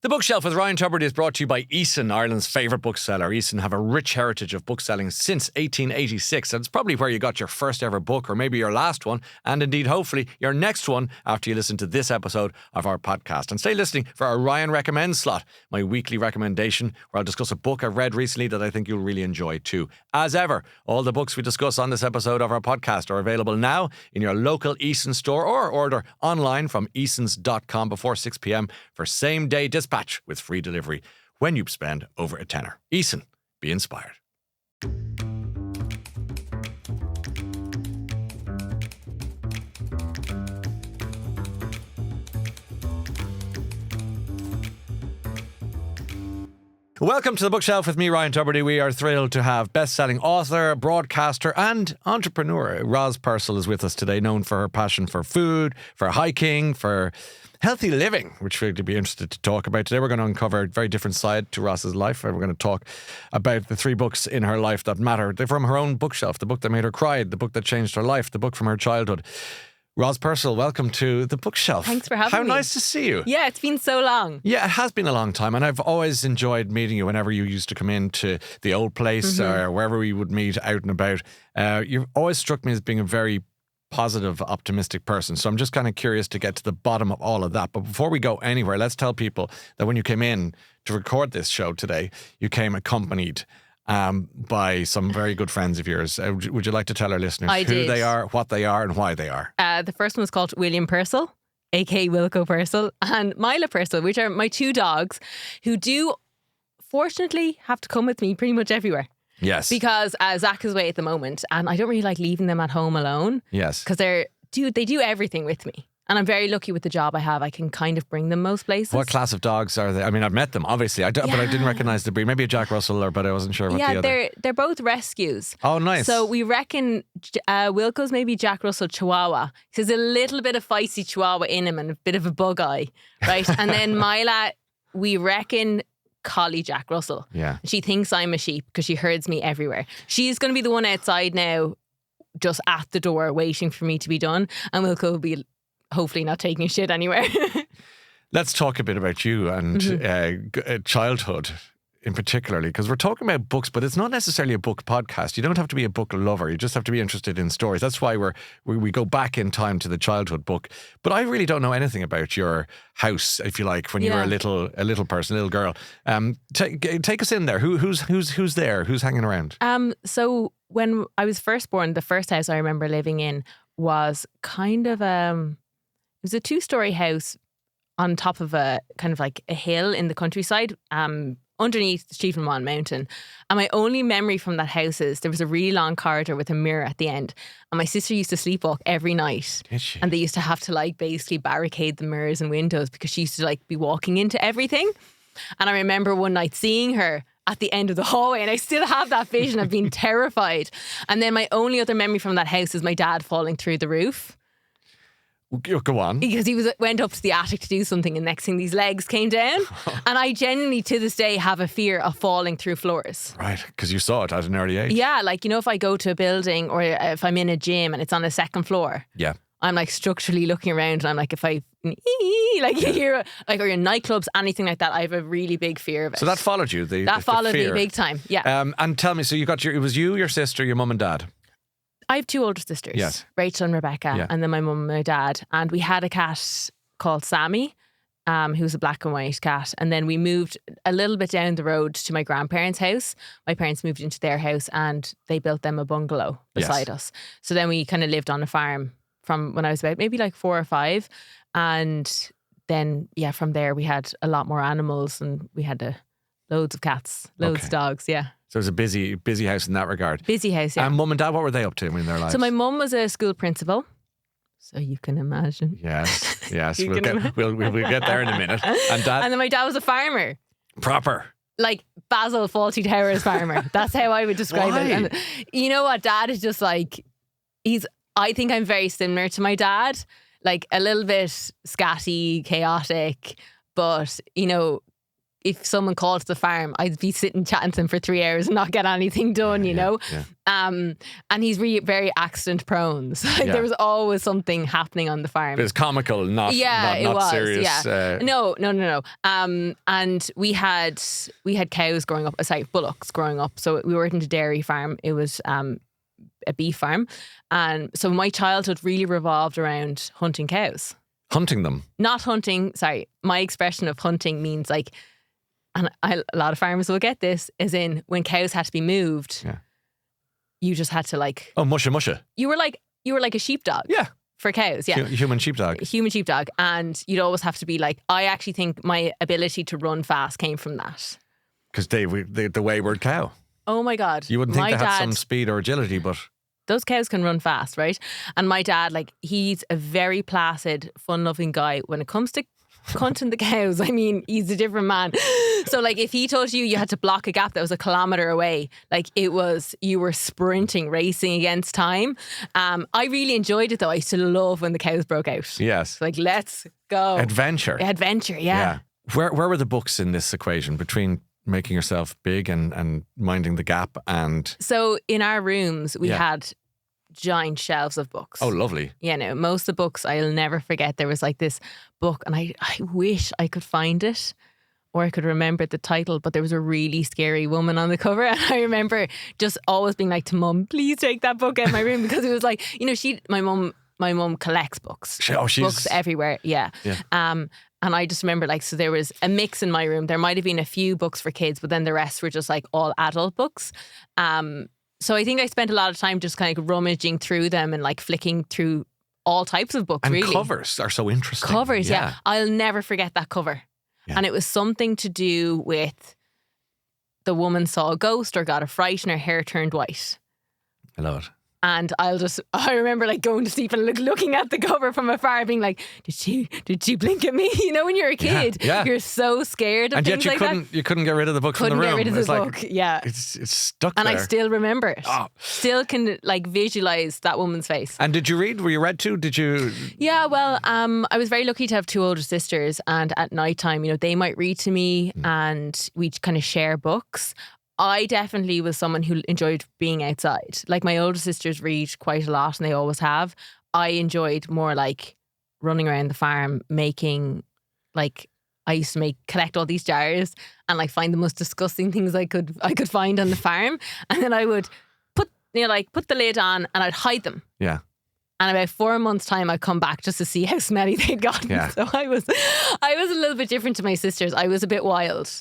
The Bookshelf with Ryan Tubridy is brought to you by Eason, Ireland's favourite bookseller. Eason have a rich heritage of bookselling since 1886, and it's probably where you got your first ever book, or maybe your last one, and indeed, hopefully, your next one after you listen to this episode of our podcast. And stay listening for our Ryan Recommends slot, my weekly recommendation, where I'll discuss a book I've read recently that I think you'll really enjoy too. As ever, all the books we discuss on this episode of our podcast are available now in your local Eason store, or order online from easons.com before 6 p.m. for same-day dispatch with free delivery when you spend over a tenner. Eason, be inspired. Welcome to the Bookshelf with me, Ryan Tubridy. We are thrilled to have best-selling author, broadcaster and entrepreneur Roz Purcell is with us today, known for her passion for food, for hiking, for healthy living, which we'd be interested to talk about. Today we're going to uncover a very different side to Roz's life. We're going to talk about the 3 books in her life that matter. They're from her own bookshelf, the book that made her cry, the book that changed her life, the book from her childhood. Roz Purcell, welcome to the Bookshelf. Thanks for having me. How nice to see you. Yeah, it's been so long. Yeah, it has been a long time, and I've always enjoyed meeting you whenever you used to come into the old place or wherever we would meet out and about. You've always struck me as being a very positive, optimistic person. So I'm just kind of curious to get to the bottom of all of that. But before we go anywhere, let's tell people that when you came in to record this show today, you came accompanied by some very good friends of yours. Would you like to tell our listeners who they are, what they are, and why they are? The first one was called William Purcell, aka Wilco Purcell, and Mila Purcell, which are my 2 dogs who do, fortunately, have to come with me pretty much everywhere. Yes. Because Zach is away at the moment, and I don't really like leaving them at home alone. Yes. Because they do everything with me. And I'm very lucky with the job I have. I can kind of bring them most places. What class of dogs are they? I mean, I've met them, obviously, but I didn't recognise the breed. Maybe a Jack Russell, but I wasn't sure what the other. Yeah, they're both rescues. Oh, nice. So we reckon Wilco's maybe Jack Russell Chihuahua. There's a little bit of feisty Chihuahua in him and a bit of a bug eye, right? And then Mila, we reckon Collie Jack Russell. Yeah. She thinks I'm a sheep because she herds me everywhere. She's going to be the one outside now, just at the door, waiting for me to be done. And Wilco will be hopefully not taking a shit anywhere. Let's talk a bit about you and childhood in particularly, because we're talking about books, but it's not necessarily a book podcast. You don't have to be a book lover. You just have to be interested in stories. That's why we go back in time to the childhood book. But I really don't know anything about your house, if you like, when you were a little person, a little girl. Take us in there. Who's there? Who's hanging around? So when I was first born, the first house I remember living in was kind of it was a 2-story house on top of a kind of like a hill in the countryside, underneath Stephenmont Mountain. And my only memory from that house is there was a really long corridor with a mirror at the end. And my sister used to sleepwalk every night. Did she? And they used to have to like basically barricade the mirrors and windows because she used to like be walking into everything. And I remember one night seeing her at the end of the hallway, and I still have that vision of being terrified. And then my only other memory from that house is my dad falling through the roof. Go on. Because he went up to the attic to do something, and next thing these legs came down. And I genuinely to this day have a fear of falling through floors. Right, because you saw it at an early age. Yeah, like, you know, if I go to a building or if I'm in a gym and it's on a 2nd floor. Yeah. I'm like structurally looking around, and I'm like, if I like you hear like, or in nightclubs, anything like that, I have a really big fear of it. So that followed you. That followed me big time. Yeah. And tell me, so it was you, your sister, your mum and dad. I have 2 older sisters, yes. Rachel and Rebecca, and then my mum and my dad. And we had a cat called Sammy, who was a black and white cat. And then we moved a little bit down the road to my grandparents' house. My parents moved into their house and they built them a bungalow beside us. So then we kind of lived on a farm from when I was about maybe like 4 or 5. And then, from there we had a lot more animals, and we had loads of cats, loads of dogs, So it was a busy house in that regard. Busy house, yeah. And mum and dad, what were they up to in their lives? So my mum was a school principal. So you can imagine. Yes. we'll get there in a minute. And dad? And then my dad was a farmer. Proper. Like Basil Fawlty Towers farmer. That's how I would describe it. And you know what? Dad is just like, I think I'm very similar to my dad. Like a little bit scatty, chaotic, but, you know, if someone called to the farm, I'd be sitting chatting to them for 3 hours and not get anything done, you know? Yeah. And he's really very accident prone. So like, there was always something happening on the farm. But it's comical, not serious. Yeah. No. And we had cows growing up, bullocks growing up. So we worked in a dairy farm. It was a beef farm. And so my childhood really revolved around hunting cows. Hunting them? Not hunting, sorry. My expression of hunting means like, and a lot of farmers will get this, is in when cows had to be moved, you just had to like... Oh, musha. You were like a sheepdog. Yeah. For cows, yeah. Human sheepdog. Human sheepdog. And you'd always have to be like, I actually think my ability to run fast came from that. Because the wayward cow. Oh my God. You wouldn't think they had some speed or agility, but... Those cows can run fast, right? And my dad, like, he's a very placid, fun-loving guy. When it comes to cunting the cows, I mean, he's a different man. So, like, if he told you had to block a gap that was a kilometre away, like, you were sprinting, racing against time. I really enjoyed it, though. I used to love when the cows broke out. Yes. Like, let's go. Adventure, yeah. Where were the books in this equation between making yourself big and minding the gap and... So, in our rooms, we had giant shelves of books. Oh, lovely. Yeah, no, most of the books I'll never forget. There was like this book, and I wish I could find it or I could remember the title, but there was a really scary woman on the cover. And I remember just always being like to Mum, please take that book out of my room, because it was like, you know, my mum collects books. Books everywhere. Yeah. And I just remember like, so there was a mix in my room. There might have been a few books for kids, but then the rest were just like all adult books. So I think I spent a lot of time just kind of rummaging through them and like flicking through all types of books, and really. Covers are so interesting. Covers, yeah. I'll never forget that cover. Yeah. And it was something to do with the woman saw a ghost or got a fright and her hair turned white. I love it. And I remember like going to sleep and looking at the cover from afar, being like, did she blink at me? You know, when you're a kid, you're so scared of and things like that. And yet you couldn't get rid of the book from the room. Couldn't get rid of the like, book, yeah. It's stuck and there. I still remember it. Oh. Still can like visualise that woman's face. And did you read? Were you read to? Did you? Yeah, well, I was very lucky to have two older sisters, and at night time, you know, they might read to me and we'd kind of share books. I definitely was someone who enjoyed being outside. Like my older sisters read quite a lot and they always have. I enjoyed more like running around the farm making, like I used to collect all these jars and like find the most disgusting things I could find on the farm. And then I would put the lid on and I'd hide them. Yeah. And about 4 months' time, I'd come back just to see how smelly they'd gotten. Yeah. So I was a little bit different to my sisters. I was a bit wild.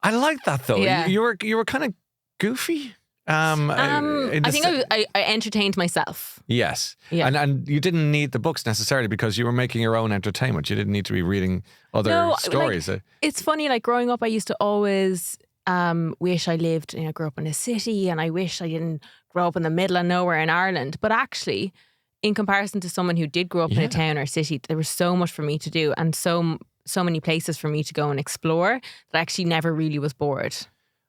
I like that though. Yeah. You were kind of goofy. I think I entertained myself. Yes. Yeah. And you didn't need the books necessarily because you were making your own entertainment. You didn't need to be reading other stories. Like, it's funny, like growing up, I used to always wish I lived, you know, grew up in a city, and I wish I didn't grow up in the middle of nowhere in Ireland. But actually, in comparison to someone who did grow up in a town or city, there was so much for me to do and so many places for me to go and explore that I actually never really was bored.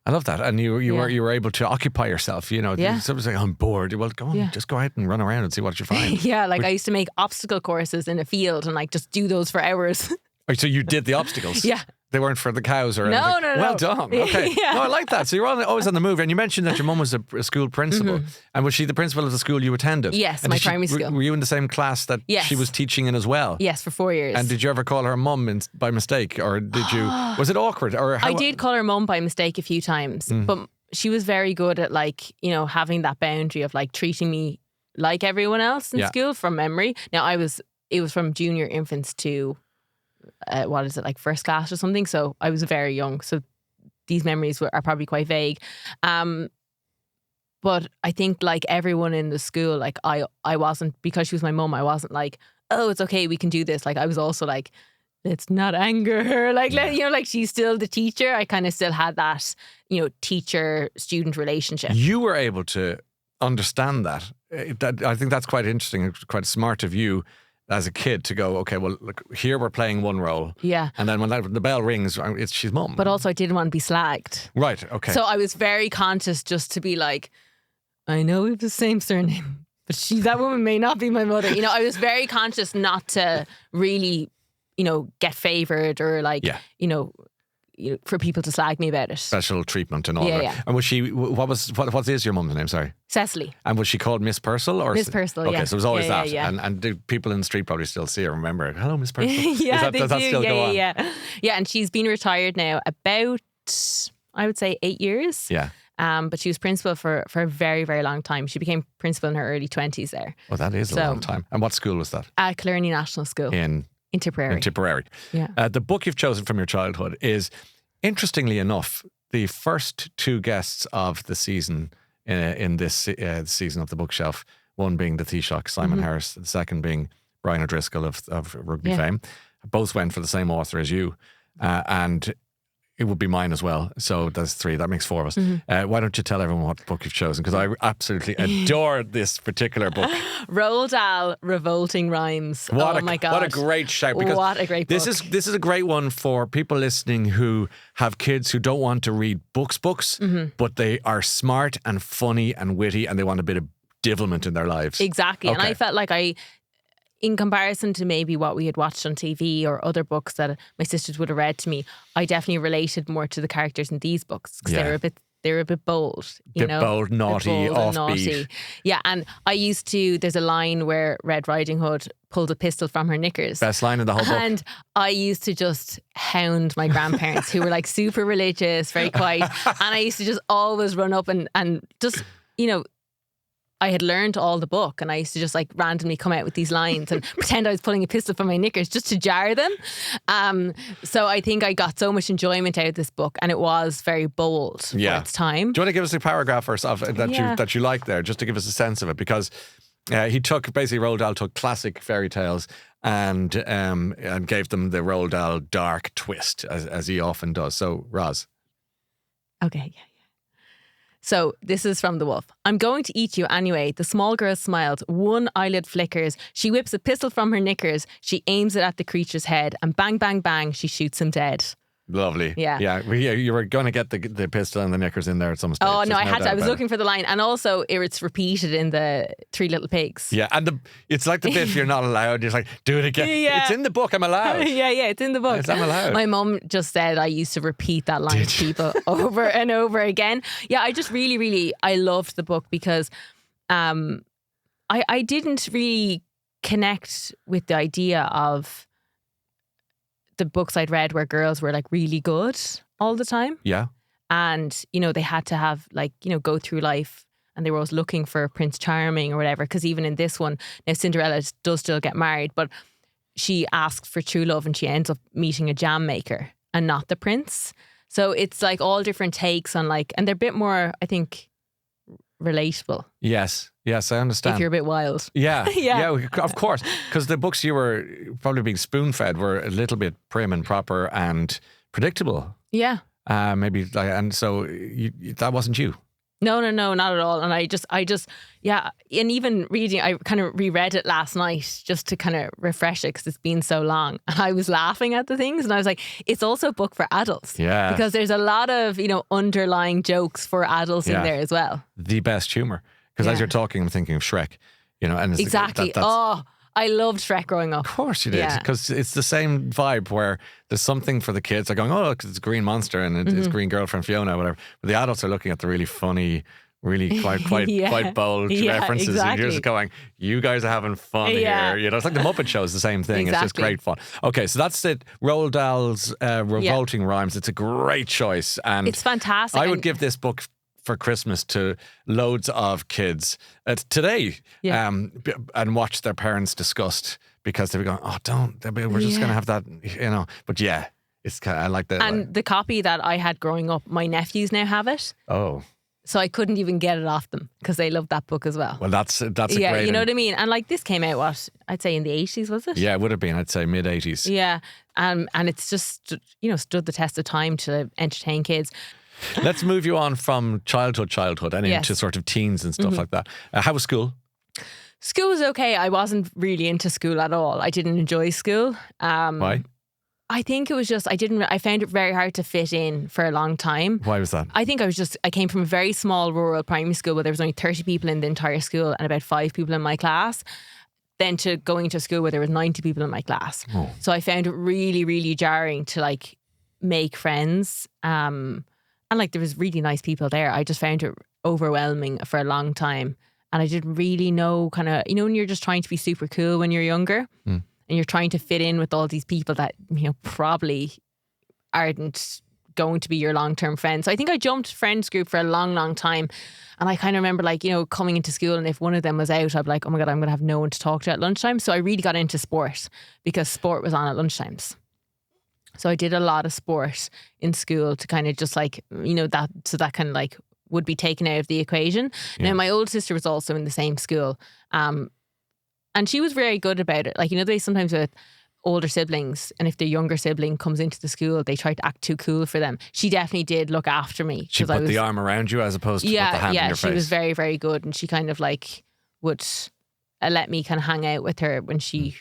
I love that. And you were able to occupy yourself, you know. Yeah. Someone's like, I'm bored. Well, go on, just go out and run around and see what you find. Yeah, like I used to make obstacle courses in a field and like just do those for hours. So you did the obstacles? Yeah. They weren't for the cows or no, anything? No. Well done. Okay. Yeah. No, I like that. So you're always on the move. And you mentioned that your mum was a school principal. Mm-hmm. And was she the principal of the school you attended? Yes, and my primary school. Were you in the same class that she was teaching in as well? Yes, for 4 years. And did you ever call her mum by mistake? Or did you... Was it awkward? Or I did call her mum by mistake a few times. But she was very good at like, you know, having that boundary of like treating me like everyone else in school from memory. Now it was from junior infants to... like first class or something, so I was very young, so these memories are probably quite vague, but I think like everyone in the school, like I wasn't, because she was my mum, I wasn't like, oh, it's okay, we can do this. Like I was also like, let's not anger her, like you know, like she's still the teacher. I kind of still had that, you know, teacher student relationship. You were able to understand that. I think that's quite interesting, quite smart of you as a kid to go, okay, well, look, here we're playing one role. Yeah. And then when the bell rings, she's mum. But also I didn't want to be slagged. Right, okay. So I was very conscious just to be like, I know we have the same surname, but that woman may not be my mother. You know, I was very conscious not to really, you know, get favoured or like, you know, for people to slag me about it. Special treatment and all Yeah, that. yeah. And was she, what is your mum's name? Sorry. Cecily. And was she called Miss Purcell? Or Miss Purcell, okay, yeah. so it was always Yeah, that. yeah, yeah. And do people in the street probably still see her, remember it? Hello, Miss Purcell. Yeah, Does that do. still go on? Yeah. Yeah, and she's been retired now about, I would say, 8 years. Yeah. But she was principal for a very, very long time. She became principal in her early 20s there. Well, that is a long time. And what school was that? At Killarney National School. In Tipperary. In Tipperary. Yeah. The book you've chosen from your childhood is, interestingly enough, the first two guests of the season in this season of the bookshelf. One being the Taoiseach, Simon Harris. The second being Brian O'Driscoll of rugby fame. Both went for the same author as you. And it would be mine as well. So that's 3. That makes 4 of us. Why don't you tell everyone what book you've chosen? Because I absolutely adore this particular book. Roald Dahl, Revolting Rhymes. Oh my God. What a great shout. Because what a great book. This is a great one for people listening who have kids who don't want to read books, but they are smart and funny and witty and they want a bit of divilment in their lives. Exactly. Okay. And I felt like in comparison to maybe what we had watched on TV or other books that my sisters would have read to me, I definitely related more to the characters in these books because they were a bit bold, bold, naughty, offbeat. Yeah, and I used to. There's a line where Red Riding Hood pulled a pistol from her knickers. Best line in the whole book. And I used to just hound my grandparents who were like super religious, very quiet, and I used to just always run up and just I had learned all the book and I used to just like randomly come out with these lines and pretend I was pulling a pistol from my knickers just to jar them. So I think I got so much enjoyment out of this book and it was very bold for its time. Do you want to give us a paragraph or something that you like there, just to give us a sense of it? Because Roald Dahl took classic fairy tales and gave them the Roald Dahl dark twist, as he often does. So, Roz. Okay, yeah. So this is from The Wolf. I'm going to eat you anyway. The small girl smiled. One eyelid flickers. She whips a pistol from her knickers. She aims it at the creature's head and bang, bang, bang, she shoots him dead. Lovely. Yeah. Yeah. You were going to get the pistol and the knickers in there at some stage. Oh, no, I had to. I was looking for the line. And also, it's repeated in the Three Little Pigs. Yeah. And it's like the bit you're not allowed. You're like, do it again. Yeah. It's in the book. I'm allowed. Yeah, it's in the book. I'm allowed. My mum just said I used to repeat that line to people over and over again. Yeah, I just really, really, I loved the book because I didn't really connect with the idea of the books I'd read where girls were like really good all the time. Yeah. And, they had to have go through life and they were always looking for Prince Charming or whatever. Because even in this one, now Cinderella does still get married, but she asks for true love and she ends up meeting a jam maker and not the prince. So it's like all different takes on and they're a bit more, I think, relatable. Yes, I understand. If you're a bit wild. Yeah, yeah, of course. Because the books you were probably being spoon-fed were a little bit prim and proper and predictable. Yeah. And so that wasn't you. No, not at all. And I just, and even reading, I kind of reread it last night just to kind of refresh it because it's been so long. And I was laughing at the things and I was like, it's also a book for adults. Yeah. Because there's a lot of, underlying jokes for adults in there as well. The best humour. Because as you're talking, I'm thinking of Shrek, and exactly. I loved Shrek growing up. Of course you did, because it's the same vibe where there's something for the kids. They're going, oh, look, it's a green monster and it's green girlfriend Fiona, whatever. But the adults are looking at the really funny, really quite bold references. Exactly. And you're just going, you guys are having fun here. It's like the Muppet Show is the same thing. Exactly. It's just great fun. Okay, so that's it. Roald Dahl's Revolting Rhymes. It's a great choice. And it's fantastic. I would give this book for Christmas to loads of kids today and watch their parents disgust because they were going, we're just going to have that, but it's kind of, I like that. And the copy that I had growing up, my nephews now have it. Oh. So I couldn't even get it off them because they love that book as well. Well, that's a great... Yeah, you know what I mean? And this came out, I'd say in the 80s, was it? Yeah, it would have been, I'd say mid-80s. Yeah, and it's just, stood the test of time to entertain kids. Let's move you on from childhood and into sort of teens and stuff like that. How was school? School was okay. I wasn't really into school at all. I didn't enjoy school. Why? I think it was just, I found it very hard to fit in for a long time. Why was that? I think I came from a very small rural primary school where there was only 30 people in the entire school and about 5 people in my class. Then to going to school where there was 90 people in my class. Oh. So I found it really, really jarring to make friends. And like there was really nice people there. I just found it overwhelming for a long time. And I didn't really know kind of, when you're just trying to be super cool when you're younger and you're trying to fit in with all these people that, probably aren't going to be your long-term friends. So I think I jumped friends group for a long, long time. And I kind of remember like, coming into school and if one of them was out, I'd be like, oh my God, I'm going to have no one to talk to at lunchtime. So I really got into sport because sport was on at lunchtimes. So I did a lot of sport in school to kind of just like, that kind of like would be taken out of the equation. Yeah. Now, my old sister was also in the same school. And she was very good about it. Like, they sometimes with older siblings, and if their younger sibling comes into the school, they try to act too cool for them. She definitely did look after me. She put the arm around you as opposed to put the hand in your face. Yeah, she was very, very good. And she kind of like would let me kind of hang out with her when she,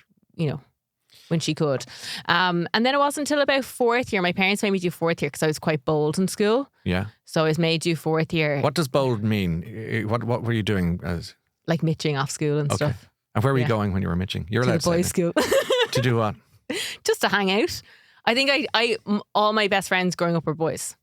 when she could. And then it wasn't until about fourth year. My parents made me do fourth year because I was quite bold in school. Yeah. So I was made do fourth year. What does bold mean? What were you doing as? Like mitching off school and stuff. And where were you going when you were mitching? You're allowed to the boys' school. To do what? Just to hang out. I think I all my best friends growing up were boys.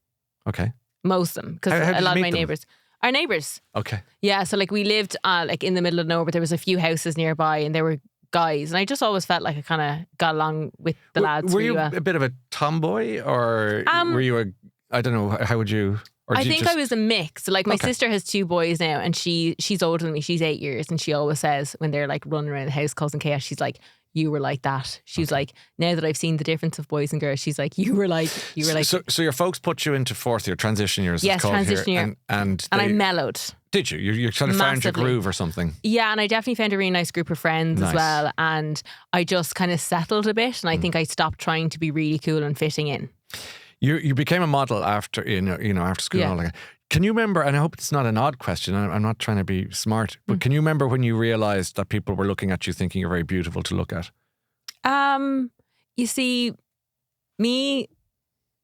Okay. Most of them. Because a lot of my neighbours. Our neighbours. Okay. Yeah. So like we lived like in the middle of nowhere, but there was a few houses nearby and there were guys, and I just always felt like I kind of got along with the lads. Were you a bit of a tomboy, or were you I don't know, how would you? Or I think I was a mix. Like my sister has 2 boys now, and she's older than me. She's 8 years, and she always says when they're like running around the house causing chaos, she's like, "You were like that." She was like, "Now that I've seen the difference of boys and girls," she's like, "You were like." So your folks put you into fourth year, transition years. Yes, transition year, and I mellowed. Did you? You kind of found your groove or something? Yeah, and I definitely found a really nice group of friends as well. And I just kind of settled a bit, and I think I stopped trying to be really cool and fitting in. You became a model after after school. And all that. Can you remember? And I hope it's not an odd question. I'm not trying to be smart, but can you remember when you realised that people were looking at you, thinking you're very beautiful to look at? You see, me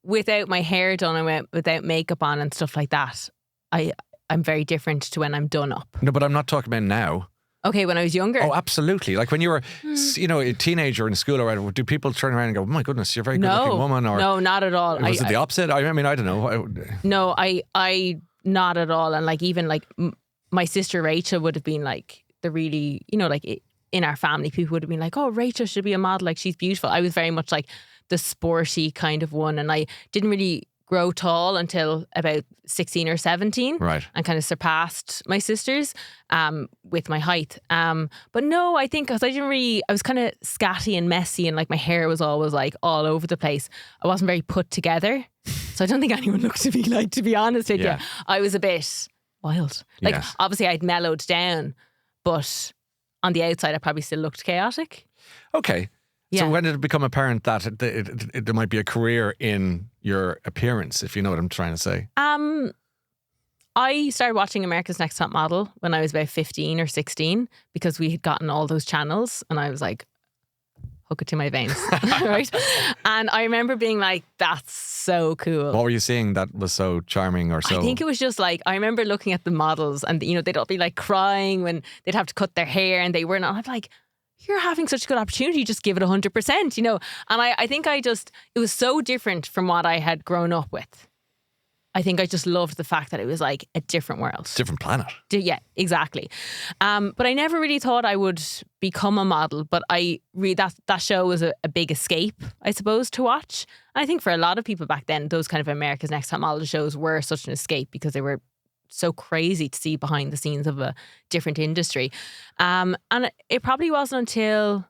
without my hair done and without makeup on and stuff like that, I'm very different to when I'm done up. No, but I'm not talking about now. Okay, when I was younger. Oh, absolutely. Like when you were, a teenager in school or whatever, do people turn around and go, "Oh my goodness, you're a very good-looking woman"? Or no, not at all. Was it the opposite? I mean, I don't know. No, I not at all. And like even like my sister Rachel would have been like the really, like in our family, people would have been like, "Oh, Rachel should be a model. Like she's beautiful." I was very much like the sporty kind of one, and I didn't really grow tall until about 16 or 17, right? And kind of surpassed my sisters with my height. But no, I think because I was kind of scatty and messy, and like my hair was always like all over the place. I wasn't very put together, so I don't think anyone looked at me like, to be honest with you, I was a bit wild. Like obviously I'd mellowed down, but on the outside I probably still looked chaotic. Okay. Yeah. So when did it become apparent that there might be a career in your appearance, if you know what I'm trying to say? I started watching America's Next Top Model when I was about 15 or 16 because we had gotten all those channels, and I was like, hook it to my veins, right? And I remember being like, that's so cool. What were you seeing that was so charming or so? I think it was just like, I remember looking at the models and, they'd all be like crying when they'd have to cut their hair and they weren't. I'm like, you're having such a good opportunity, just give it 100%, And I think it was so different from what I had grown up with. I think I just loved the fact that it was like a different world. Different planet. Yeah, exactly. But I never really thought I would become a model, but that show was a big escape, I suppose, to watch. And I think for a lot of people back then, those kind of America's Next Top Model shows were such an escape because they were so crazy to see behind the scenes of a different industry. And it probably wasn't until,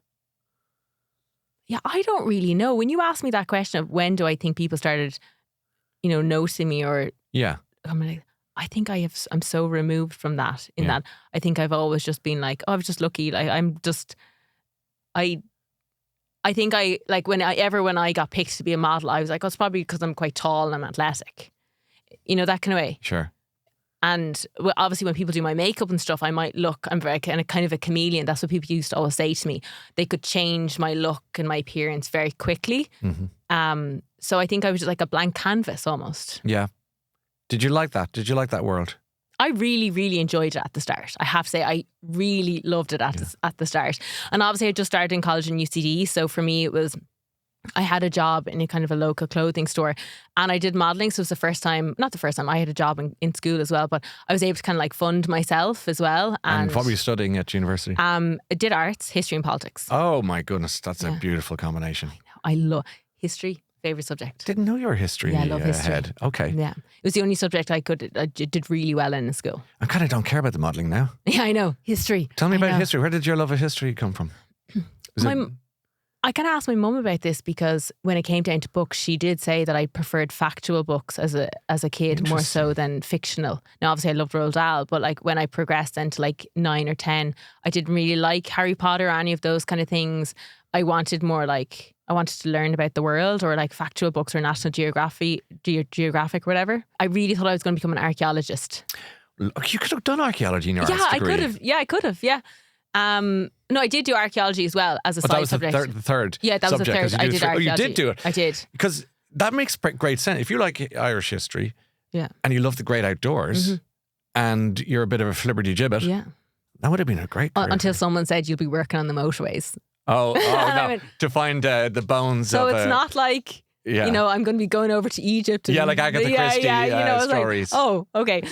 I don't really know. When you ask me that question of when do I think people started, noticing me or I'm like, I think I'm so removed from that that I think I've always just been like, oh, I was just lucky. Like I think when I got picked to be a model, I was like, oh, it's probably because I'm quite tall and I'm athletic. That kind of way. Sure. And obviously when people do my makeup and stuff, I might look, I'm very kind of a chameleon. That's what people used to always say to me. They could change my look and my appearance very quickly. Mm-hmm. So I think I was just like a blank canvas almost. Yeah. Did you like that? Did you like that world? I really, really enjoyed it at the start. I have to say, I really loved it at the start. And obviously I just started in college in UCD. So for me, it was I had a job in a kind of a local clothing store, and I did modelling. So it was the first time, not the first time, I had a job in school as well, but I was able to kind of like fund myself as well. And what were you studying at university? I did arts, history and politics. Oh my goodness, that's a beautiful combination. I love history, favourite subject. Didn't know you were a history I love history. head. Okay. Yeah. It was the only subject I did really well in school. I kind of don't care about the modelling now. Yeah, I know. History. Tell me about history. Where did your love of history come from? I kind of asked my mum about this because when it came down to books, she did say that I preferred factual books as a kid more so than fictional. Now, obviously, I loved Roald Dahl, but like when I progressed into like 9 or 10, I didn't really like Harry Potter or any of those kind of things. I wanted more like, I wanted to learn about the world, or like factual books or National Geographic or whatever. I really thought I was going to become an archaeologist. Look, you could have done archaeology in your arts degree. I could have. Yeah. No, I did do archaeology as well as a side subject. That was the third. Yeah, that was the subject, third. I did archaeology. Oh, you did do it. I did. Because that makes great sense. If you like Irish history, yeah, and you love the great outdoors, and you're a bit of a flibberty gibbet, yeah, that would have been a great career. Until someone said you'll be working on the motorways. Oh no! To find the bones. So it's not like. Yeah. You know, I'm going to be going over to Egypt. And, like Agatha Christie stories. Like, oh, okay.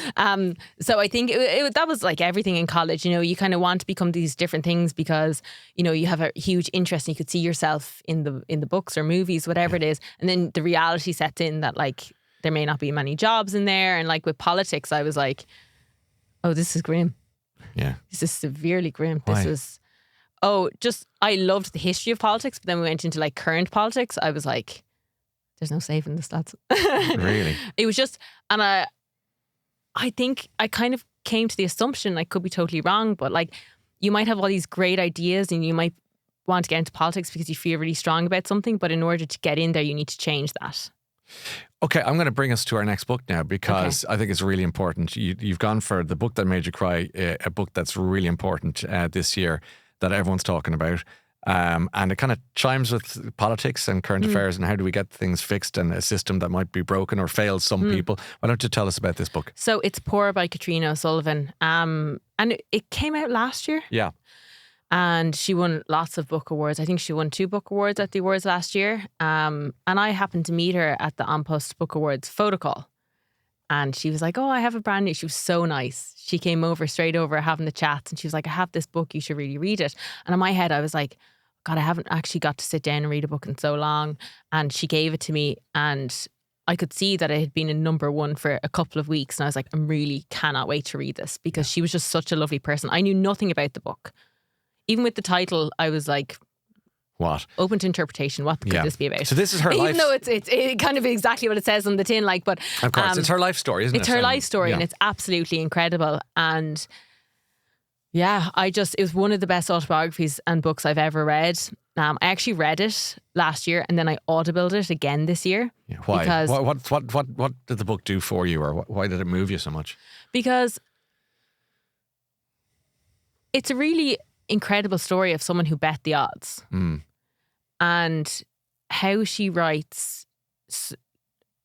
So I think that was like everything in college. You know, you kind of want to become these different things because, you know, you have a huge interest and you could see yourself in the books or movies, whatever it is. And then the reality sets in that like there may not be many jobs in there. And like with politics, I was like, oh, this is grim. Yeah. This is severely grim. Why? I loved the history of politics, but then we went into like current politics. I was like, there's no saving this, lads. Really? It was just, and I think I kind of came to the assumption, I could be totally wrong, but like you might have all these great ideas and you might want to get into politics because you feel really strong about something, but in order to get in there, you need to change that. Okay, I'm going to bring us to our next book now because I think it's really important. You've gone for the book that made you cry, a book that's really important this year that everyone's talking about. And it kind of chimes with politics and current affairs and how do we get things fixed and a system that might be broken or fails some people. Why don't you tell us about this book? So it's Poor by Katrina O'Sullivan. And it came out last year. Yeah. And she won lots of book awards. I think she won 2 book awards at the awards last year. And I happened to meet her at the On Post Book Awards photo call. And she was like, oh, I have a brand new. She was so nice. She came straight over having the chats. And she was like, I have this book. You should really read it. And in my head, I was like, God, I haven't actually got to sit down and read a book in so long. And she gave it to me and I could see that it had been in #1 for a couple of weeks. And I was like, I really cannot wait to read this because she was just such a lovely person. I knew nothing about the book. Even with the title, I was like, what? Open to interpretation. What could this be about? So this is her life. Even though it's kind of exactly what it says on the tin, like, but of course, it's her life story, isn't it? It's her life story and it's absolutely incredible. And yeah, it was one of the best autobiographies and books I've ever read. I actually read it last year and then I audibled it again this year. Yeah, why? Because what did the book do for you, or why did it move you so much? Because it's a really incredible story of someone who bet the odds. And how she writes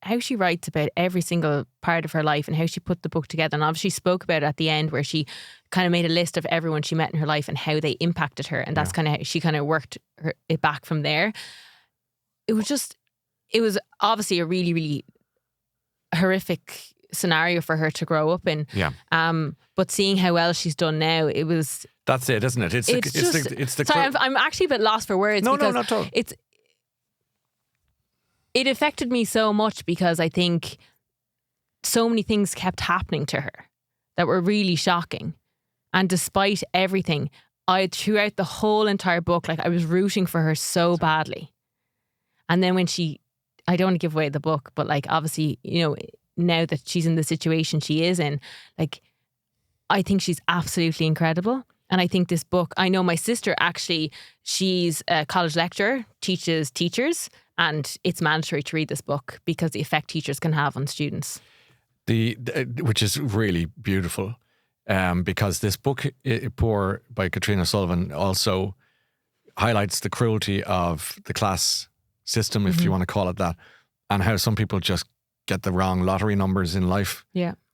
about every single part of her life and how she put the book together. And obviously spoke about it at the end where she kind of made a list of everyone she met in her life and how they impacted her. And that's kind of how she kind of worked it back from there. It was obviously a really, really horrific scenario for her to grow up in. Yeah. But seeing how well she's done now, it was... That's it, isn't it? It's the sorry, I'm actually a bit lost for words. No, not at all. It affected me so much because I think so many things kept happening to her that were really shocking. And despite everything, throughout the whole entire book, like I was rooting for her so badly. And then when I don't want to give away the book, but like obviously, you know, now that she's in the situation she is in, like I think she's absolutely incredible. And I think this book, I know my sister actually, she's a college lecturer, teaches teachers, and it's mandatory to read this book because the effect teachers can have on students. Which is really beautiful, because this book, Poor by Katrina Sullivan, also highlights the cruelty of the class system, if you want to call it that, and how some people just get the wrong lottery numbers in life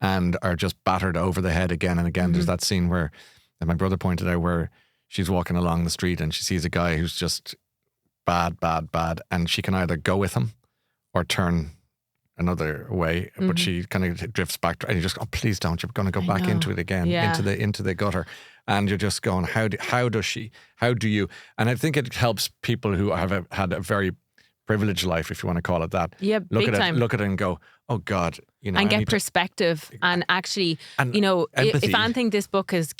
and are just battered over the head again and again. There's that scene that my brother pointed out where she's walking along the street and she sees a guy who's just bad, bad, bad, and she can either go with him or turn another way, but she kind of drifts back, and you just go, please don't, you're going to go back into it again, into the gutter, and you're just going, how do you? And I think it helps people who have had a very privileged life, if you want to call it that. Yeah, look big at it and go, oh God, you know, and get perspective, and actually, you know, if anything, this book has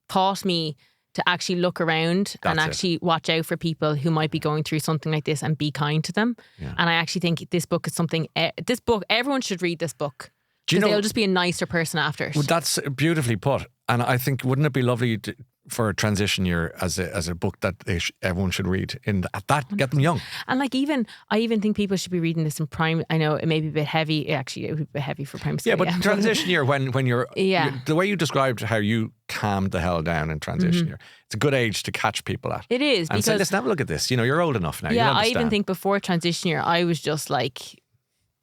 taught me to actually look around and actually watch out for people who might be going through something like this and be kind to them. Yeah. And I actually think this book is something, everyone should read this book. Because they'll just be a nicer person after it. Well, that's beautifully put. And I think, wouldn't it be lovely for a transition year as a book that everyone should read at that, get them young. And like I even think people should be reading this in prime. I know it may be a bit heavy. Actually, it would be a bit heavy for primary school. Yeah, but transition year when you're the way you described how you calmed the hell down in transition year. It's a good age to catch people at. It is, and because say, listen, have a look at this. You know, you're old enough now. Yeah, I even think before transition year, I was just like,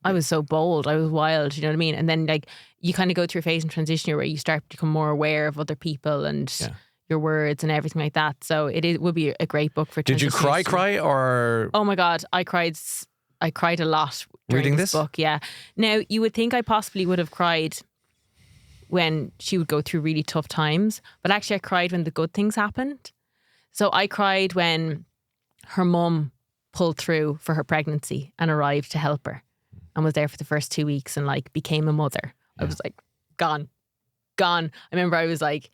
I was so bold. I was wild. You know what I mean? And then like you kind of go through a phase in transition year where you start to become more aware of other people and your words and everything like that. So it would be a great book for transition. Did you cry or? Oh my God, I cried a lot reading this book. Yeah. Now you would think I possibly would have cried when she would go through really tough times, but actually I cried when the good things happened. So I cried when her mum pulled through for her pregnancy and arrived to help her and was there for the first 2 weeks and like became a mother. Yeah. I was like, gone. I remember I was like,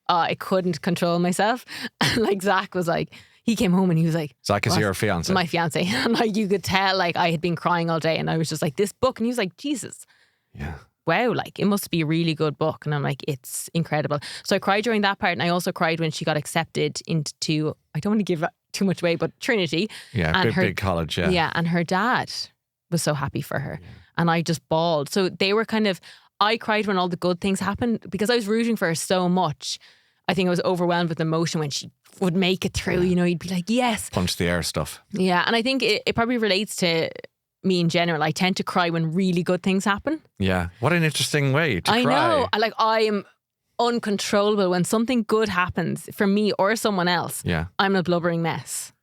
I couldn't control myself. And like Zach was like, he came home and he was like, Zach is your fiance? My fiance. And like you could tell like I had been crying all day and I was just like, this book. And he was like, Jesus. Yeah. Wow, like it must be a really good book. And I'm like, it's incredible. So I cried during that part, and I also cried when she got accepted into, I don't want to give too much away, but Trinity. Yeah, and big college, yeah. Yeah, and her dad was so happy for her. Yeah. And I just bawled. So they were kind of, I cried when all the good things happened because I was rooting for her so much. I think I was overwhelmed with emotion when she would make it through, you know, you'd be like, yes. Punch the air stuff. Yeah, and I think it probably relates to me in general. I tend to cry when really good things happen. Yeah. What an interesting way to cry. I know. I am uncontrollable when something good happens for me or someone else. Yeah. I'm a blubbering mess.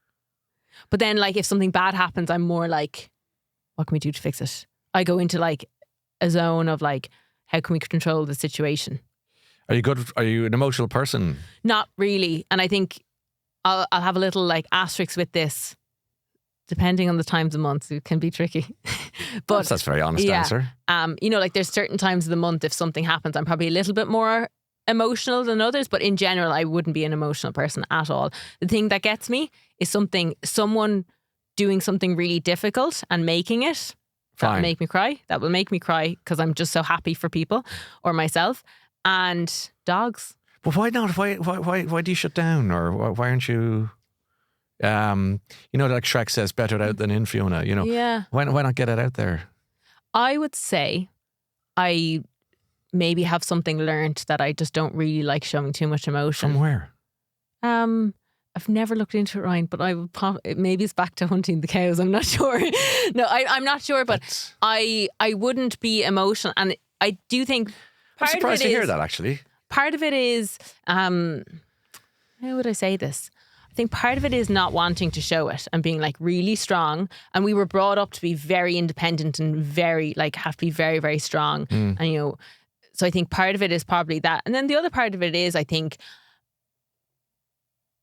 But then like if something bad happens, I'm more like, what can we do to fix it? I go into like a zone of like, how can we control the situation? Are you good? Are you an emotional person? Not really. And I think I'll have a little like asterisk with this. Depending on the times of month, it can be tricky. But that's a very honest answer. You know, like there's certain times of the month, if something happens, I'm probably a little bit more emotional than others. But in general, I wouldn't be an emotional person at all. The thing that gets me is someone doing something really difficult and making it. That will make me cry. That will make me cry because I'm just so happy for people or myself. And dogs. But why not? Why do you shut down? Or why aren't you... you know, like Shrek says, better it out than in, Fiona. You know, why not get it out there? I would say I maybe have something learned that I just don't really like showing too much emotion. From where? I've never looked into it, Ryan, but I would maybe it's back to hunting the cows. I'm not sure. No, I'm not sure, but I wouldn't be emotional, and I do think. I'm surprised to hear that, actually. Part of it is, how would I say this? I think part of it is not wanting to show it and being like really strong. And we were brought up to be very independent and very like have to be very, very strong. And you know, so I think part of it is probably that. And then the other part of it is, I think,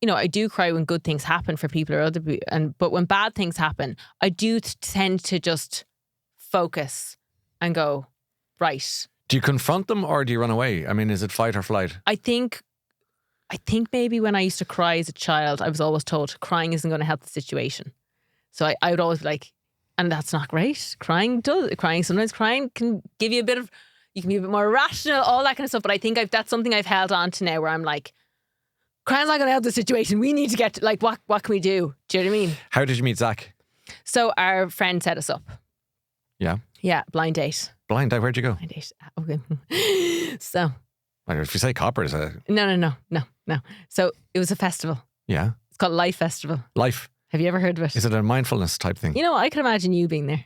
you know, I do cry when good things happen for people or other people, but when bad things happen, I do tend to just focus and go, right. Do you confront them or do you run away? I mean, is it fight or flight? I think maybe when I used to cry as a child, I was always told crying isn't going to help the situation. So I would always be like, and that's not great. Sometimes crying can give you a bit of, you can be a bit more rational, all that kind of stuff. But I think that's something I've held on to now where I'm like, crying's not going to help the situation. We need to get to, like, what can we do? Do you know what I mean? How did you meet Zach? So our friend set us up. Yeah? Yeah, blind date. Blind date? Where'd you go? Blind date. Okay. So... If you say copper, is it? No. So it was a festival. Yeah. It's called Life Festival. Life. Have you ever heard of it? Is it a mindfulness type thing? You know, I can imagine you being there.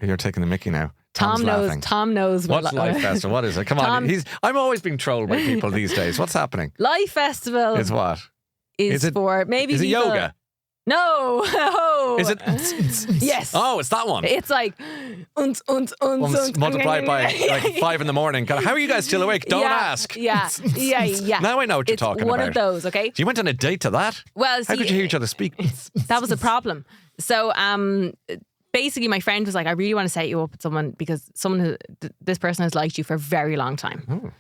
You're taking the mickey now. Tom knows. What's Life Festival? What is it? Come on. I'm always being trolled by people these days. What's happening? Life Festival. Is what? Is it for maybe is it people, yoga? No. Is it? Yes. Oh, it's that one. It's like Multiplied by like 5 a.m. How are you guys still awake? Don't ask. Yeah. Now I know what you're It's talking one about. of those, okay? So you went on a date to that? Well, how could you hear each other speak? That was a problem. So, basically, my friend was like, I really want to set you up with someone because this person has liked you for a very long time. Oh.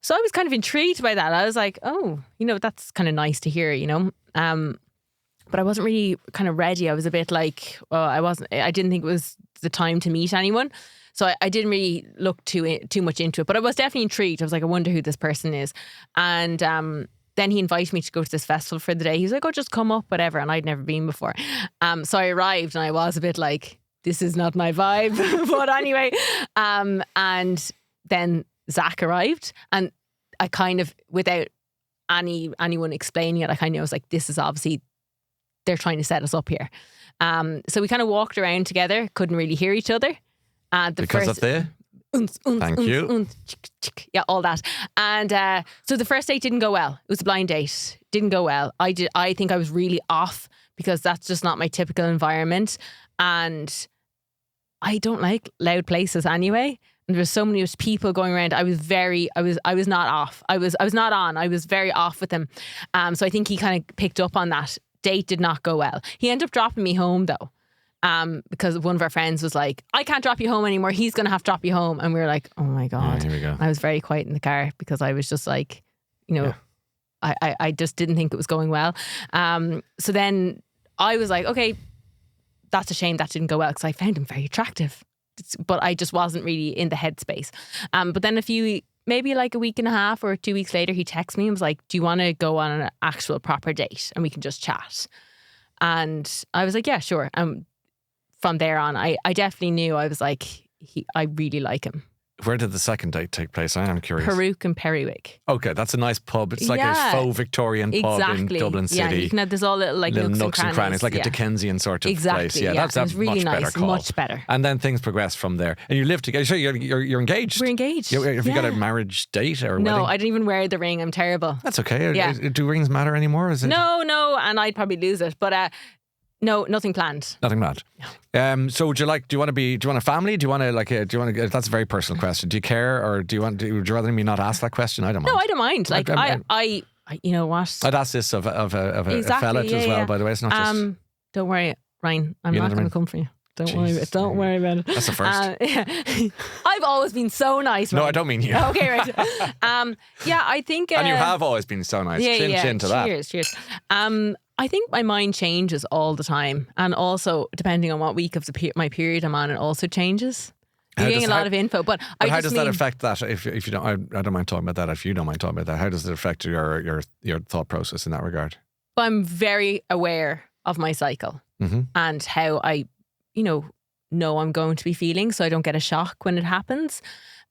So I was kind of intrigued by that. I was like, oh, that's kind of nice to hear, But I wasn't really kind of ready. I was a bit like, I didn't think it was the time to meet anyone. So I didn't really look too much into it. But I was definitely intrigued. I was like, I wonder who this person is. And then he invited me to go to this festival for the day. He was like, oh, just come up, whatever. And I'd never been before. So I arrived and I was a bit like, this is not my vibe. But anyway, and then Zach arrived. And I kind of, without anyone explaining it, I kind of was like, this is obviously, they're trying to set us up here. So we kind of walked around together, couldn't really hear each other. Because of the... Thank you. Yeah, all that. And so the first date didn't go well. It was a blind date. Didn't go well. I think I was really off because that's just not my typical environment. And I don't like loud places anyway. And there was so many people going around. I was not off. I was not on. I was very off with him. So I think he kind of picked up on that. Date did not go well. He ended up dropping me home though. Because one of our friends was like, I can't drop you home anymore. He's going to have to drop you home. And we were like, oh my God. Yeah, here we go. I was very quiet in the car because I was just like, I just didn't think it was going well. So then I was like, okay, that's a shame that didn't go well because I found him very attractive. But I just wasn't really in the headspace. But then maybe like a week and a half or 2 weeks later, he texted me and was like, do you want to go on an actual proper date and we can just chat? And I was like, yeah, sure. From there on, I definitely knew I was like, I really like him. Where did the second date take place? I am curious. Peruke and Periwick. Okay, that's a nice pub. It's like a faux Victorian pub in Dublin City. Yeah, there's all little nooks and crannies. Like a Dickensian sort of place. Yeah, that's it was really much nice, better call. much better. And then things progressed from there. And you live together. So you're engaged? We're engaged. Have you got a marriage date or a wedding? No, I didn't even wear the ring. I'm terrible. That's okay. Yeah. Do rings matter anymore? Is it? No, and I'd probably lose it. But no, nothing planned. Nothing planned. No. So do you want a family? Do you want to that's a very personal question. Do you care or would you rather me not ask that question? I don't mind. No, I don't mind. Like I you know what? I'd ask this of a fella as well, by the way. It's not just... Don't worry, Ryan. I'm not going to come for you. Don't worry about it. That's the first. I've always been so nice. No, Ryan. I don't mean you. Okay, right. I think... and you have always been so nice. Chin to that. Cheers. I think my mind changes all the time. And also, depending on what week of my period I'm on, it also changes. You're getting a lot of info. But how does that affect that? If you don't, I don't mind talking about that. If you don't mind talking about that, how does it affect your thought process in that regard? I'm very aware of my cycle and how I, know I'm going to be feeling, so I don't get a shock when it happens.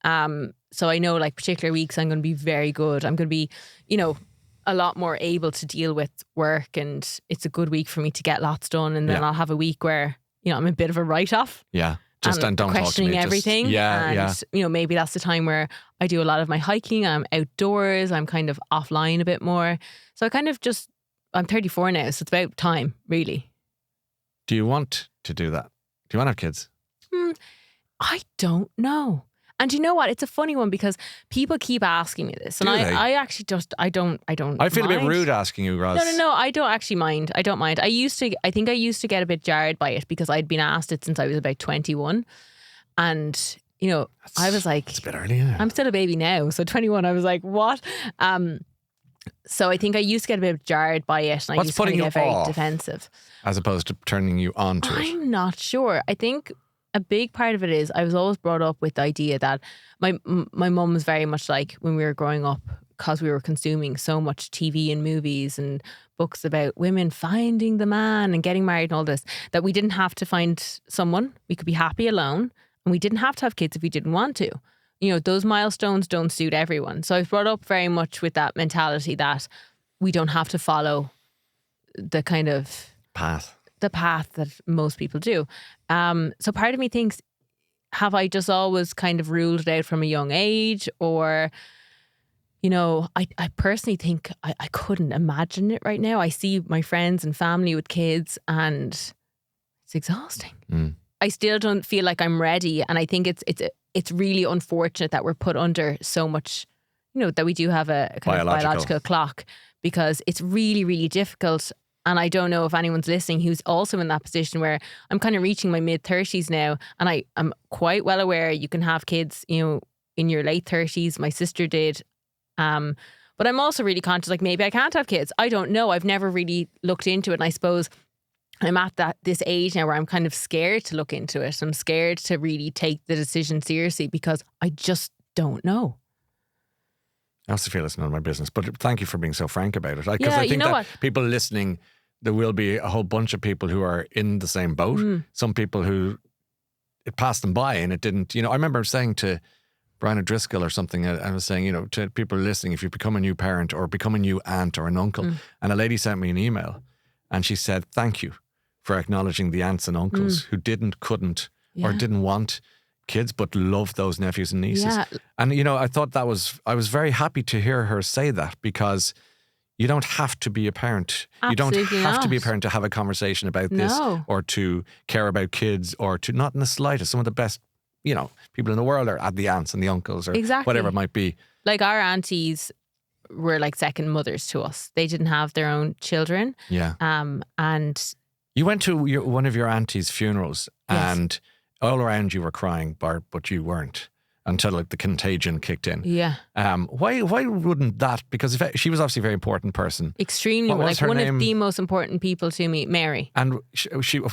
So I know, like, particular weeks I'm going to be very good. I'm going to be, a lot more able to deal with work, and it's a good week for me to get lots done. And then I'll have a week where, I'm a bit of a write-off. Yeah. Just don't questioning talk to me. Everything. Maybe that's the time where I do a lot of my hiking. I'm outdoors. I'm kind of offline a bit more. So I kind of I'm 34 now, so it's about time, really. Do you want to do that? Do you want to have kids? I don't know. And you know what? It's a funny one because people keep asking me this, and I actually I don't. I feel mind. A bit rude asking you, Roz. No. I don't actually mind. I don't mind. I think I used to get a bit jarred by it because I'd been asked it since I was about 21, and I was like, it's a bit early. Isn't it? I'm still a baby now, so 21. I was like, what? So I think I used to get a bit jarred by it, and I used to get very defensive, as opposed to turning you on to it. I'm not sure. I think a big part of it is I was always brought up with the idea that my mum was very much like, when we were growing up, because we were consuming so much TV and movies and books about women finding the man and getting married and all this, that we didn't have to find someone. We could be happy alone, and we didn't have to have kids if we didn't want to. Those milestones don't suit everyone. So I was brought up very much with that mentality that we don't have to follow the kind of path that most people do. So part of me thinks, have I just always kind of ruled it out from a young age? Or, you know, I personally think I couldn't imagine it right now. I see my friends and family with kids and it's exhausting. I still don't feel like I'm ready. And I think it's really unfortunate that we're put under so much, you know, that we do have a kind of biological clock, because it's really, really difficult. And I don't know if anyone's listening who's also in that position where I'm kind of reaching my mid-30s now. And I'm quite well aware you can have kids, you know, in your late 30s. My sister did. But I'm also really conscious, like maybe I can't have kids. I don't know. I've never really looked into it. And I suppose I'm at this age now where I'm kind of scared to look into it. I'm scared to really take the decision seriously because I just don't know. I also feel it's none of my business, but thank you for being so frank about it. Because Yeah, I think you know that what? people listening, there will be a whole bunch of people who are in the same boat. Some people who it passed them by and it didn't. You know, I remember saying to Brian O'Driscoll or something, I was saying, you know, to people listening, if you become a new parent or become a new aunt or an uncle, and a lady sent me an email and she said, thank you for acknowledging the aunts and uncles who couldn't, or didn't want kids, but loved those nephews and nieces. Yeah. And, you know, I was very happy to hear her say that, because you don't have to be a parent. Absolutely you don't have to be a not. parent to have a conversation about this or to care about kids or to, not in the slightest. Some of the best, you know, people in the world are at the aunts and the uncles or whatever it might be. Like our aunties were like second mothers to us. They didn't have their own children. Yeah. And you went to one of your auntie's funerals and all around you were crying, but you weren't until like the contagion kicked in. Yeah. Why wouldn't that? Because she was obviously a very important person. Extremely, What was like her one name? of the most important people to me, Mary. And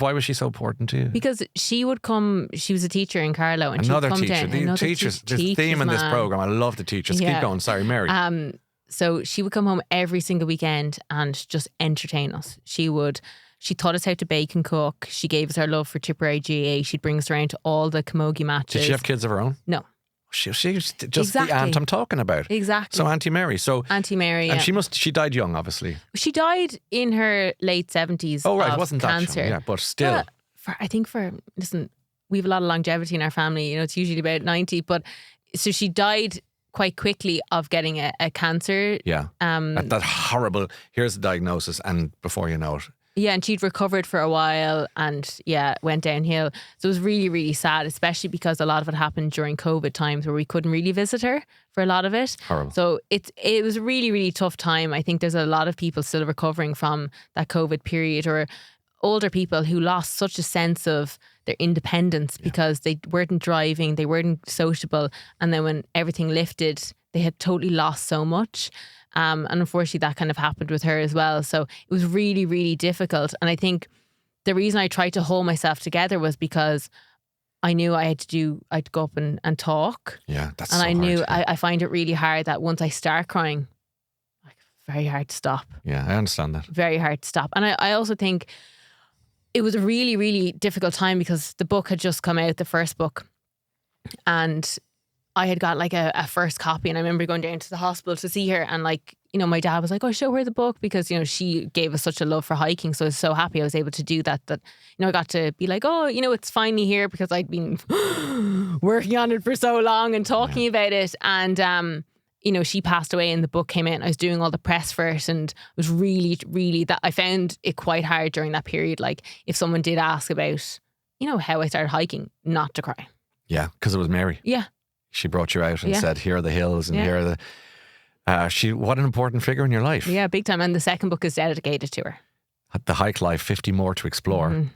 why was she so important to you? Because she would come, she was a teacher in Carlow, and Another she would come teacher. down. The Another teachers. There's a teachers, theme in this man. program. I love the teachers. Yeah. Keep going. Sorry, Mary. So she would come home every single weekend and just entertain us. She taught us how to bake and cook. She gave us our love for Tipperary GA. She'd bring us around to all the camogie matches. Did she have kids of her own? No. She's just the aunt I'm talking about. Exactly. So Auntie Mary. Auntie Mary. And she died young, obviously. She died in her late 70s. Oh, right. Of Wasn't cancer. that young? Yeah, but still. Listen, we have a lot of longevity in our family. You know, it's usually about 90. But so she died quite quickly of getting a cancer. Yeah. That horrible, here's the diagnosis, and before you know it. Yeah, and she'd recovered for a while and went downhill. So it was really, really sad, especially because a lot of it happened during COVID times where we couldn't really visit her for a lot of it. Horrible. So it was a really, really tough time. I think there's a lot of people still recovering from that COVID period, or older people who lost such a sense of their independence because they weren't driving, they weren't sociable. And then when everything lifted, they had totally lost so much. And unfortunately that kind of happened with her as well. So it was really, really difficult. And I think the reason I tried to hold myself together was because I knew I'd go up and talk. Yeah, that's and so I hard. knew I find it really hard that once I start crying, like, very hard to stop. Yeah, I understand that. Very hard to stop. And I also think it was a really, really difficult time because the book had just come out, the first book. And I had got like a first copy, and I remember going down to the hospital to see her, and like, you know, my dad was like, oh, show her the book, because, you know, she gave us such a love for hiking. So I was so happy I was able to do that, you know, I got to be like, oh, you know, it's finally here, because I'd been working on it for so long and talking about it. And, you know, she passed away and the book came out and I was doing all the press for it, and it was really, really, that I found it quite hard during that period. Like if someone did ask about, you know, how I started hiking, not to cry. Yeah, because it was Mary. Yeah. She brought you out and said, here are the hills and here are the... what an important figure in your life. Yeah, big time. And the second book is dedicated to her. The Hike Life, 50 More to Explore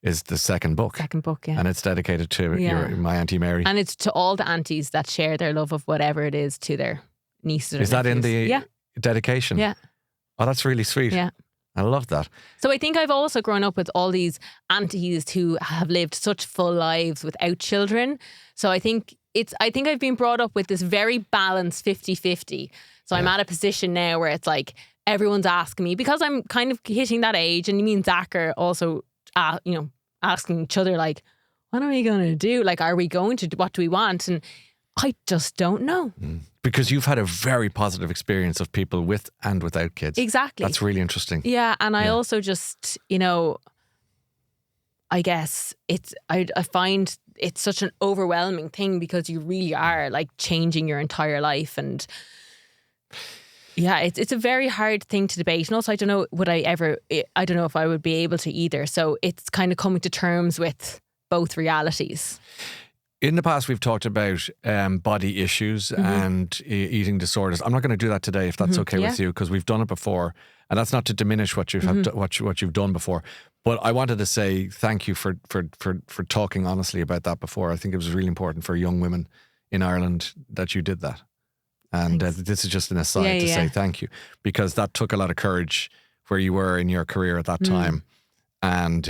is the second book. Second book, yeah. And it's dedicated to my Auntie Mary. And it's to all the aunties that share their love of whatever it is to their nieces. Is that in nephews. the dedication? Yeah. Oh, that's really sweet. Yeah. I love that. So I think I've also grown up with all these aunties who have lived such full lives without children. So I think I've been brought up with this very balanced 50-50. So I'm at a position now where it's like everyone's asking me, because I'm kind of hitting that age, and me and Zach are also, you know, asking each other like, what are we going to do? Like, are we going to, what do we want? And I just don't know. Because you've had a very positive experience of people with and without kids. Exactly. That's really interesting. Yeah. And I also just, you know, I guess I find it's such an overwhelming thing, because you really are like changing your entire life, and Yeah, it's a very hard thing to debate. And also, I don't know, I don't know if I would be able to either. So it's kind of coming to terms with both realities. In the past, we've talked about body issues and eating disorders. I'm not going to do that today, if that's okay with you, because we've done it before, and that's not to diminish what you've done before. But I wanted to say thank you for talking honestly about that before. I think it was really important for young women in Ireland that you did that. And this is just an aside to say thank you, because that took a lot of courage where you were in your career at that time. And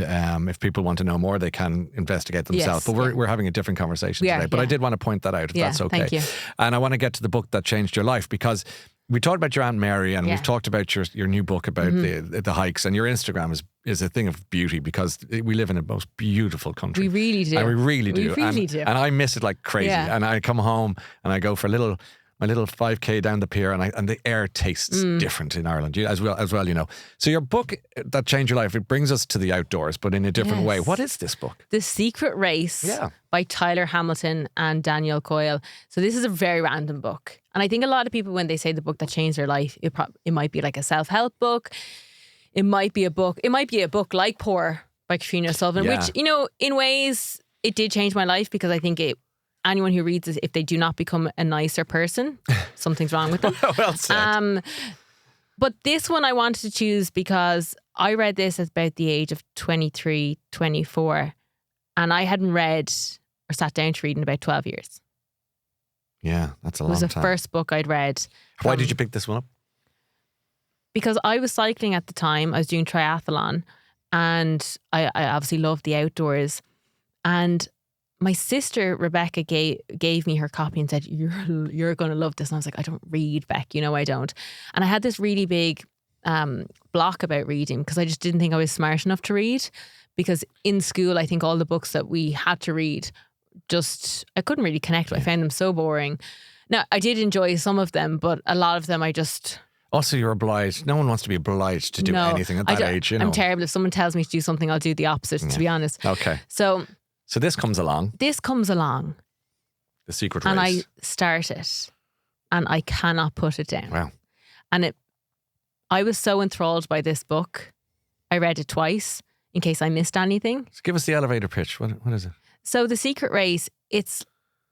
if people want to know more, they can investigate themselves. But we're having a different conversation today. But I did want to point that out, if that's okay. Thank you. And I want to get to the book that changed your life, because we talked about your Aunt Mary, and we've talked about your new book about the hikes, and your Instagram is a thing of beauty, because we live in the most beautiful country. We really do. And we really do. We really do. And I miss it like crazy. Yeah. And I come home and I go for my little 5K down the pier, and the air tastes different in Ireland, as well, you know. So your book that changed your life, it brings us to the outdoors, but in a different way. What is this book? The Secret Race by Tyler Hamilton and Danielle Coyle. So this is a very random book. And I think a lot of people, when they say the book that changed their life, it might be like a self-help book. It might be a book like Poor by Katrina Sullivan, which, you know, in ways it did change my life, because I think anyone who reads this, if they do not become a nicer person, something's wrong with them. Well said. But this one I wanted to choose because I read this at about the age of 23, 24, and I hadn't read or sat down to read in about 12 years. Yeah, that's a long time. It was the first book I'd read. Why did you pick this one up? Because I was cycling at the time. I was doing triathlon, and I obviously loved the outdoors. And my sister Rebecca gave me her copy and said, "You're going to love this." And I was like, "I don't read, Beck. You know I don't." And I had this really big block about reading, because I just didn't think I was smart enough to read. Because in school, I think all the books that we had to read, I couldn't really connect with. I found them so boring. Now, I did enjoy some of them, but a lot of them I just... Also, you're obliged. No one wants to be obliged to do anything at that age, you know. I'm terrible. If someone tells me to do something, I'll do the opposite, to be honest. Okay. So this comes along. The Secret Race. And I start it, and I cannot put it down. Wow. And I was so enthralled by this book. I read it twice in case I missed anything. So give us the elevator pitch. What is it? So The Secret Race, it's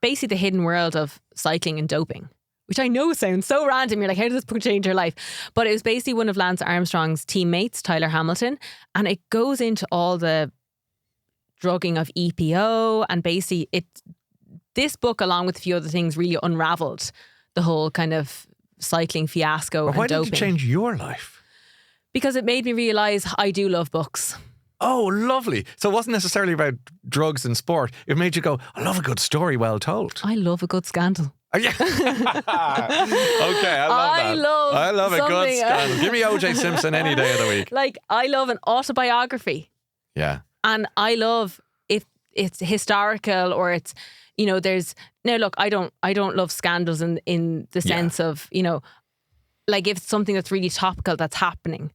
basically the hidden world of cycling and doping, which I know sounds so random. You're like, how does this book change your life? But it was basically one of Lance Armstrong's teammates, Tyler Hamilton, and it goes into all the drugging of EPO, and basically this book, along with a few other things, really unraveled the whole kind of cycling fiasco and why doping. did it change your life? Because it made me realise I do love books. Oh, lovely. So it wasn't necessarily about drugs and sport. It made you go, I love a good story well told. I love a good scandal. Yeah. Okay, I love a good scandal. Give me O.J. Simpson any day of the week. Like, I love an autobiography. Yeah. And I love if it's historical, or it's, you know, now look, I don't love scandals in the sense of, you know, like if it's something that's really topical that's happening,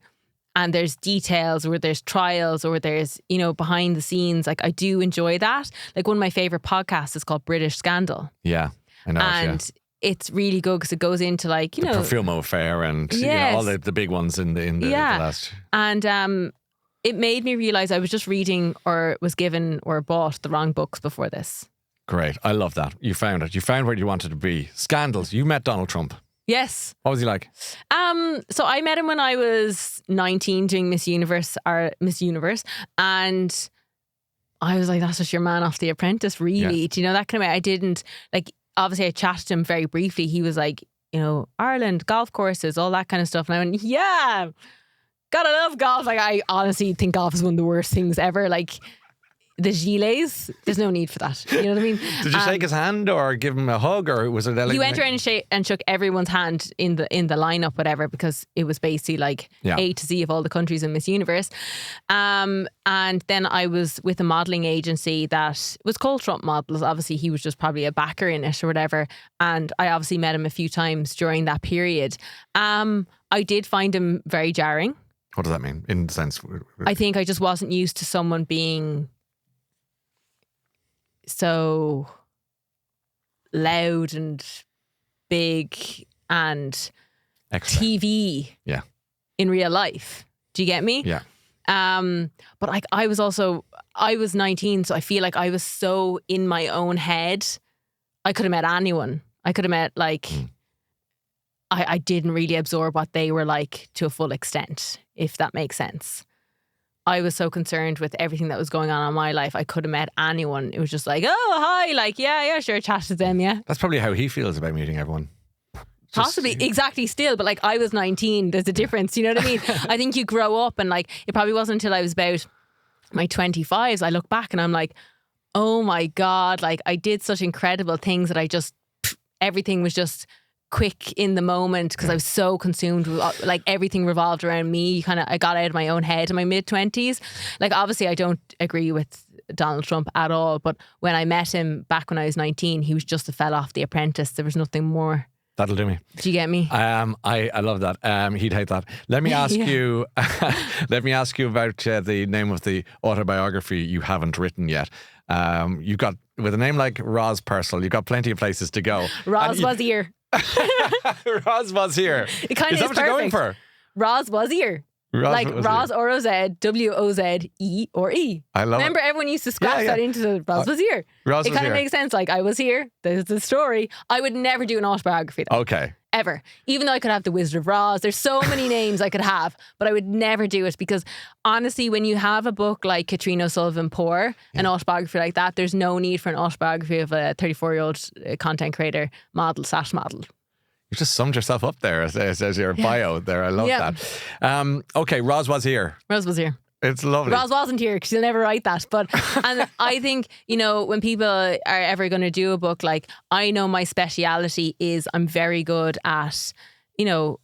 and there's details, or there's trials, or there's, you know, behind the scenes. Like, I do enjoy that. Like, one of my favourite podcasts is called British Scandal. Yeah, I know. And it's really good because it goes into, like, you know, the Profumo affair and you know, all the big ones in the last. And it made me realise I was just reading, or was given or bought the wrong books before this. Great. I love that. You found it. You found where you wanted to be. Scandals. You met Donald Trump. Yes. What was he like? So I met him when I was 19 doing Miss Universe, and I was like, that's just your man off The Apprentice, really. Yeah. Do you know, that kind of way? I didn't, like, obviously I chatted to him very briefly. He was like, you know, Ireland, golf courses, all that kind of stuff. And I went, yeah, gotta love golf. Like, I honestly think golf is one of the worst things ever. Like, the gilets, there's no need for that. You know what I mean? Did you shake his hand or give him a hug, or was it? You went around and shook everyone's hand in the lineup, whatever, because it was basically like A to Z of all the countries in Miss Universe. And then I was with a modelling agency that was called Trump Models. Obviously, he was just probably a backer in it or whatever. And I obviously met him a few times during that period. I did find him very jarring. What does that mean in the sense? I think I just wasn't used to someone being so loud and big and TV Yeah. in real life. Do you get me? Yeah. But like I was 19, so I feel like I was so in my own head. I could have met anyone. I could have met like I didn't really absorb what they were like to a full extent, if that makes sense. I was so concerned with everything that was going on in my life. I could have met anyone. It was just like, oh, hi, like, yeah, sure, chat to them, yeah. That's probably how he feels about meeting everyone. Possibly, exactly, still, but like I was 19, there's a difference, you know what I mean? I think you grow up and like, it probably wasn't until I was about my 25s, I look back and I'm like, oh my God, like I did such incredible things that I just, everything was just quick in the moment because I was so consumed with like everything revolved around me. I got out of my own head in my mid-20s. Like obviously I don't agree with Donald Trump at all, but when I met him back when I was 19, he was just a fella off The Apprentice. There was nothing more. That'll do me. Do you get me? I love that. He'd hate that. Let me ask you. Let me ask you about the name of the autobiography you haven't written yet. You've got, with a name like Roz Purcell, you've got plenty of places to go. Roz was here. Roz was here. It kind of is that what you're going for? Roz was here. Like Roz, R-O-Z, W-O-Z-E or E. I love Remember, everyone used to scratch that into the Roz was here. Roz it was kind of here. makes sense. Like, I was here. There's the story. I would never do an autobiography though. Okay. Ever. Even though I could have The Wizard of Roz. There's so many names I could have, but I would never do it because honestly, when you have a book like Katrina O'Sullivan Poor, an autobiography like that, there's no need for an autobiography of a 34-year-old content creator, model. You just summed yourself up there as your bio there. I love that. Okay, Roz was here. Roz was here. It's lovely. Roz wasn't here because she'll never write that. But and I think, you know, when people are ever going to do a book, like I know my speciality is I'm very good at, you know,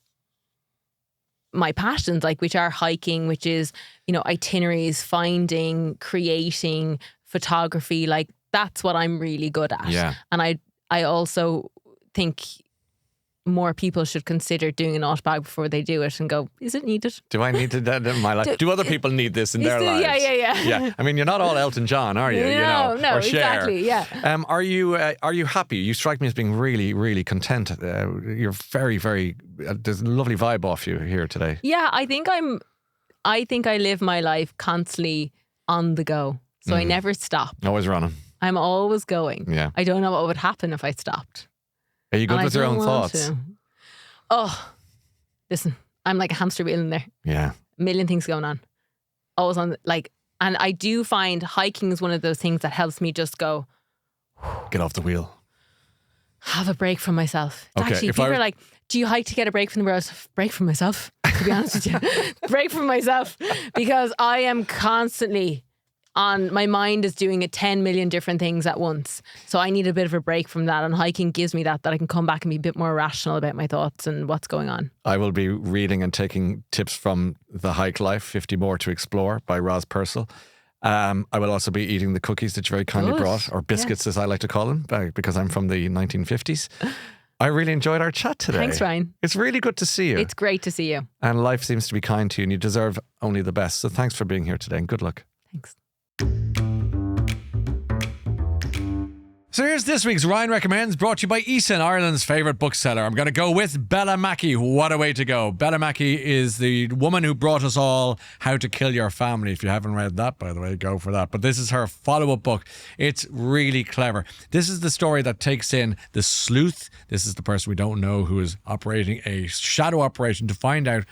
my passions, like which are hiking, which is, you know, itineraries, finding, creating, photography. Like that's what I'm really good at. Yeah. And I also think more people should consider doing an autobiography before they do it and go, is it needed? Do I need to do that in my life? Do other people need this in their lives? Yeah. I mean, you're not all Elton John, are you? No, or Cher. exactly. Yeah. Are you happy? You strike me as being really, really content. You're very, very. There's a lovely vibe off you here today. Yeah, I think I live my life constantly on the go, so I never stop. Always running. I'm always going. Yeah. I don't know what would happen if I stopped. Are you good with your own thoughts? Oh, listen, I'm like a hamster wheel in there. Yeah. A million things going on. Always on, like, and I do find hiking is one of those things that helps me just go, get off the wheel. Have a break from myself. Okay, Actually, people are like, do you hike to get a break from the world? Break from myself, to be honest with you. Break from myself. Because I am constantly my mind is doing 10 million different things at once. So I need a bit of a break from that. And hiking gives me that I can come back and be a bit more rational about my thoughts and what's going on. I will be reading and taking tips from The Hike Life, 50 More to Explore by Roz Purcell. I will also be eating the cookies that you very kindly brought, or biscuits as I like to call them, because I'm from the 1950s. I really enjoyed our chat today. Thanks, Ryan. It's really good to see you. It's great to see you. And life seems to be kind to you and you deserve only the best. So thanks for being here today and good luck. Thanks. So here's this week's Ryan Recommends, brought to you by Eason, Ireland's favourite bookseller. I'm going to go with Bella Mackie. What a way to go. Bella Mackie is the woman who brought us all How to Kill Your Family. If you haven't read that, by the way, go for that. But this is her follow-up book. It's really clever. This is the story that takes in the sleuth. This is the person we don't know who is operating a shadow operation to find out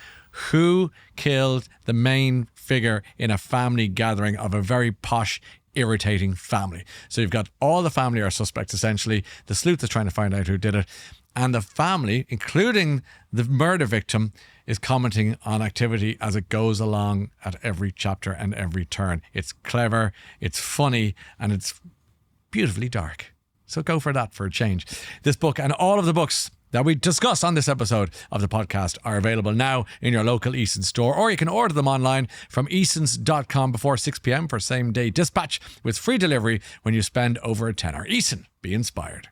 who killed the main figure in a family gathering of a very posh, irritating family. So you've got all the family are suspects, essentially. The sleuth is trying to find out who did it. And the family, including the murder victim, is commenting on activity as it goes along at every chapter and every turn. It's clever, it's funny, and it's beautifully dark. So go for that for a change. This book and all of the books that we discuss on this episode of the podcast are available now in your local Eason store, or you can order them online from easons.com before 6 p.m. for same-day dispatch with free delivery when you spend over a tenner. Eason, be inspired.